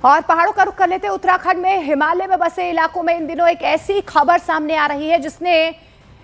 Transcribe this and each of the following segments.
और पहाड़ों का रुख कर लेते उत्तराखंड में हिमालय में बसे इलाकों में इन दिनों एक ऐसी खबर सामने आ रही है जिसने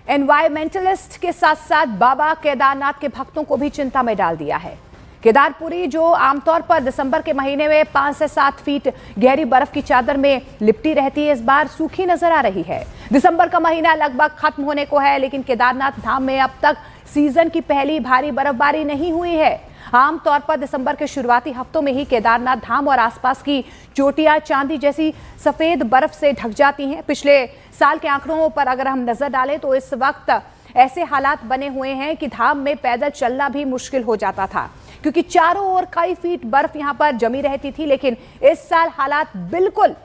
एनवायरमेंटलिस्ट के साथ साथ बाबा केदारनाथ के भक्तों को भी चिंता में डाल दिया है। केदारपुरी जो आमतौर पर दिसंबर के महीने में 5 से 7 फीट गहरी बर्फ की चादर में लिपटी रहती है, इस बार सूखी नजर आ रही है। दिसंबर का महीना लगभग खत्म होने को है, लेकिन केदारनाथ धाम में अब तक सीजन की पहली भारी बर्फबारी नहीं हुई है। आमतौर पर दिसंबर के शुरुआती हफ्तों में ही केदारनाथ धाम और आसपास की चोटियां चांदी जैसी सफेद बर्फ से ढक जाती हैं। पिछले साल के आंकड़ों पर अगर हम नजर डालें तो इस वक्त ऐसे हालात बने हुए हैं कि धाम में पैदल चलना भी मुश्किल हो जाता था, क्योंकि चारों ओर कई फीट बर्फ यहां पर जमी रहती थी। लेकिन इस साल हालात बिल्कुल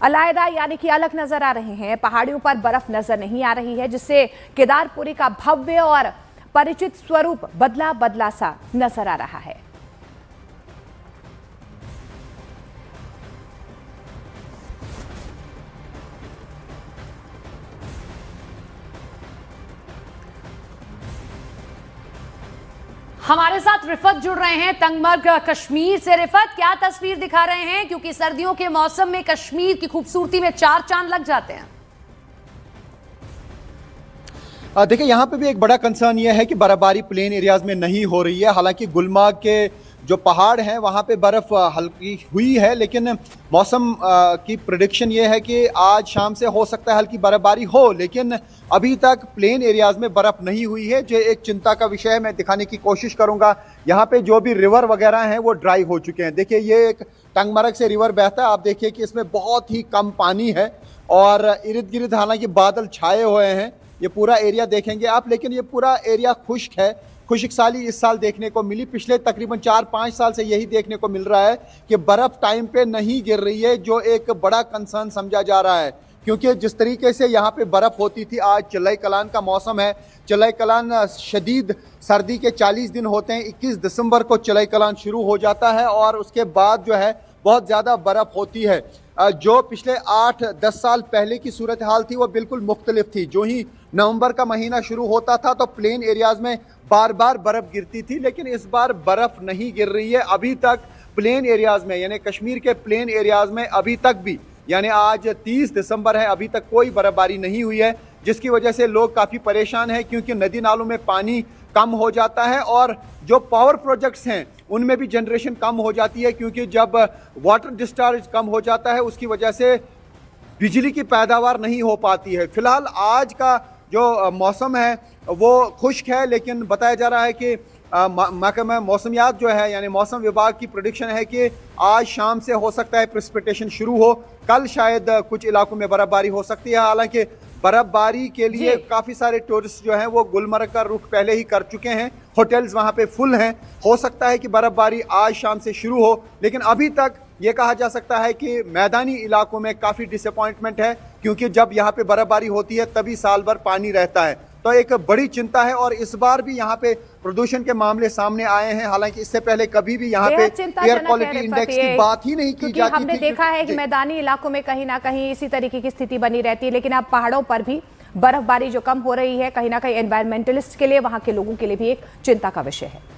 अलग यानी कि अलग नजर आ रहे हैं। पहाड़ियों पर बर्फ नजर नहीं आ रही है, जिससे केदारपुरी का भव्य और परिचित स्वरूप बदला बदला सा नजर आ रहा है। हमारे साथ रिफत जुड़ रहे हैं तंगमर्ग कश्मीर से। रिफत, क्या तस्वीर दिखा रहे हैं, क्योंकि सर्दियों के मौसम में कश्मीर की खूबसूरती में 4 चांद लग जाते हैं। देखिए, यहाँ पे भी एक बड़ा कंसर्न ये है कि बर्फबारी प्लेन एरियाज में नहीं हो रही है। हालांकि गुलमर्ग के जो पहाड़ हैं वहाँ पे बर्फ़ हल्की हुई है, लेकिन मौसम की प्रेडिक्शन ये है कि आज शाम से हो सकता है हल्की बर्फबारी हो, लेकिन अभी तक प्लेन एरियाज में बर्फ़ नहीं हुई है, जो एक चिंता का विषय है। मैं दिखाने की कोशिश करूँगा। यहाँ पे जो भी रिवर वगैरह हैं वो ड्राई हो चुके हैं। देखिए, ये एक तंगमर्ग से रिवर बहता है। आप देखिए कि इसमें बहुत ही कम पानी है और इर्द गिर्द हालांकि बादल छाए हुए हैं। ये पूरा एरिया देखेंगे आप, लेकिन ये पूरा एरिया खुश्क है। खुश्क साली इस साल देखने को मिली। पिछले तकरीबन 4-5 साल से यही देखने को मिल रहा है कि बर्फ़ टाइम पे नहीं गिर रही है, जो एक बड़ा कंसर्न समझा जा रहा है। क्योंकि जिस तरीके से यहाँ पे बर्फ़ होती थी, आज चिल्लाई कलान का मौसम है। चिल्लाई कलान शदीद सर्दी के 40 दिन होते हैं। 21 दिसंबर को चिल्लाई कलान शुरू हो जाता है और उसके बाद जो है बहुत ज़्यादा बर्फ़ होती है। जो पिछले 8-10 साल पहले की सूरत हाल थी वो बिल्कुल मुख्तलिफ थी। जो ही नवंबर का महीना शुरू होता था तो प्लेन एरियाज में बार बार बर्फ़ गिरती थी, लेकिन इस बार बर्फ़ नहीं गिर रही है अभी तक प्लेन एरियाज में, यानी कश्मीर के प्लेन एरियाज में अभी तक भी, यानी आज 30 दिसंबर है, अभी तक कोई बर्फबारी नहीं हुई है, जिसकी वजह से लोग काफ़ी परेशान हैं। क्योंकि नदी नालों में पानी कम हो जाता है और जो पावर प्रोजेक्ट्स हैं उनमें भी जनरेशन कम हो जाती है, क्योंकि जब वाटर डिस्चार्ज कम हो जाता है उसकी वजह से बिजली की पैदावार नहीं हो पाती है। फिलहाल आज का जो मौसम है वो खुश्क है, लेकिन बताया जा रहा है कि महकमा मौसमियात जो है यानी मौसम विभाग की प्रेडिक्शन है कि आज शाम से हो सकता है प्रेसिपिटेशन शुरू हो। कल शायद कुछ इलाकों में बर्फबारी हो सकती है। हालांकि बर्फबारी के लिए काफ़ी सारे टूरिस्ट जो हैं वो गुलमर्ग का रुख पहले ही कर चुके हैं। होटल्स वहाँ पे फुल हैं। हो सकता है कि बर्फबारी आज शाम से शुरू हो, लेकिन अभी तक ये कहा जा सकता है कि मैदानी इलाकों में काफ़ी डिसअपॉइंटमेंट है, क्योंकि जब यहाँ पे बर्फबारी होती है तभी साल भर पानी रहता है। तो एक बड़ी चिंता है और इस बार भी यहाँ पे प्रदूषण के मामले सामने आए हैं। हालांकि इससे पहले कभी भी यहाँ पे एयर क्वालिटी इंडेक्स की बात ही नहीं की जाती थी। हमने देखा है कि मैदानी इलाकों में कहीं ना कहीं इसी तरीके की स्थिति बनी रहती है, लेकिन अब पहाड़ों पर भी बर्फबारी जो कम हो रही है, कहीं ना कहीं एनवायरमेंटलिस्ट के लिए, वहां के लोगों के लिए भी एक चिंता का विषय है।